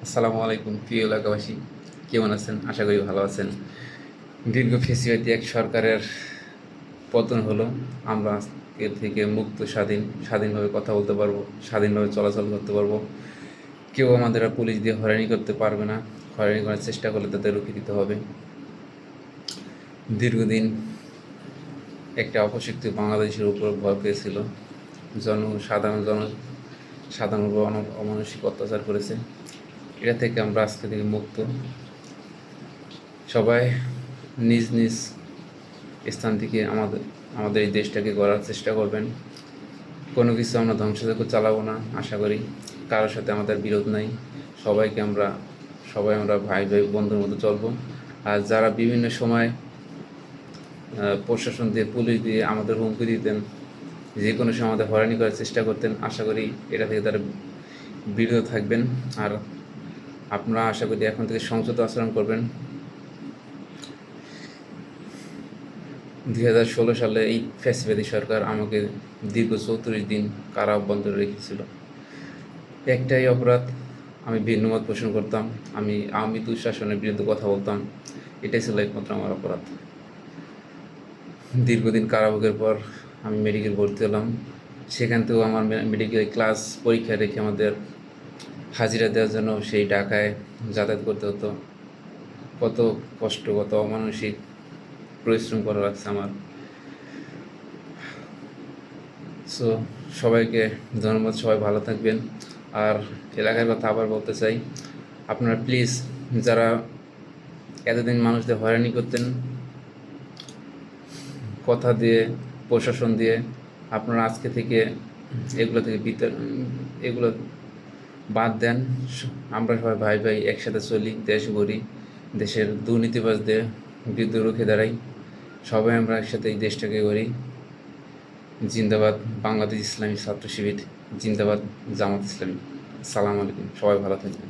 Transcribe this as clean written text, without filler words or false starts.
আসসালামু আলাইকুম প্রিয় এলাকাবাসী, কেমন আছেন? আশা করি ভালো আছেন। দীর্ঘ ফ্যাসিবাদী এক সরকারের পতন হলো। আমরা আজকে থেকে মুক্ত স্বাধীনভাবে কথা বলতে পারবো, স্বাধীনভাবে চলাচল করতে পারবো। কেউ আমাদের আর পুলিশ দিয়ে হয়রানি করতে পারবে না। হয়রানি করার চেষ্টা করলে তাদের রুখে দিতে হবে। দীর্ঘদিন একটা অপশক্তি বাংলাদেশের উপর ভর পেয়েছিল। সাধারণ উপর অমানসিক অত্যাচার করেছে। এটা থেকে আমরা আজকে থেকে মুক্ত। সবাই নিজ নিজ স্থান থেকে আমাদের এই দেশটাকে গড়ার চেষ্টা করবেন। কোনো কিছু আমরা ধ্বংসযজ্ঞ চালাবো না, আশা করি। কারোর সাথে আমাদের বিরোধ নাই। সবাই আমরা ভাই ভাই বন্ধুর মতো চলবো। আর যারা বিভিন্ন সময় প্রশাসন দিয়ে, পুলিশ দিয়ে আমাদের হুমকি দিতেন, যে কোনো সময় আমাদের হয়রানি করার চেষ্টা করতেন, আশা করি এটা থেকে তারা বিরত থাকবেন। আর আপনারা আশা করি এখন থেকে সংযত আচরণ করবেন। 2016 সালে এই ফ্যাসিবাদী সরকার আমাকে দীর্ঘ 34 দিন কারা অভ্যন্তরে রেখেছিল। একটাই অপরাধ, আমি ভিন্নমত পোষণ করতাম, আমি আওয়ামী দুঃশাসনের বিরুদ্ধে কথা বলতাম। এটাই ছিল একমাত্র আমার অপরাধ। দীর্ঘদিন কারাভোগের পর আমি মেডিকেল ভর্তি হলাম। সেখান থেকেও আমার মেডিকেল ক্লাস পরীক্ষা রেখে আমাদের হাজিরা দেওয়ার জন্য সেই ঢাকায় যাতায়াত করতে হতো। কত কষ্ট, কত অমানসিক পরিশ্রম করা লাগছে আমার। সো সবাইকে ধন্যবাদ, সবাই ভালো থাকবেন। আর এলাকার কথা আবার বলতে চাই, আপনারা প্লিজ, যারা এতদিন মানুষদের হয়রানি করতেন কথা দিয়ে, প্রশাসন দিয়ে, আপনারা আজকে থেকে এগুলো বাদ দেন। আমরা সবাই ভাই ভাই একসাথে চলি, দেশ গড়ি, দেশের দুর্নীতিবাজদের বিরুদ্ধে রুখে দাঁড়াই। সবাই আমরা একসাথে এই দেশটাকে গড়ি। জিন্দাবাদ বাংলাদেশ ইসলামী ছাত্র শিবির, জিন্দাবাদ জামাত ইসলামী। আসসালামু আলাইকুম, সবাই ভালো থাকবেন।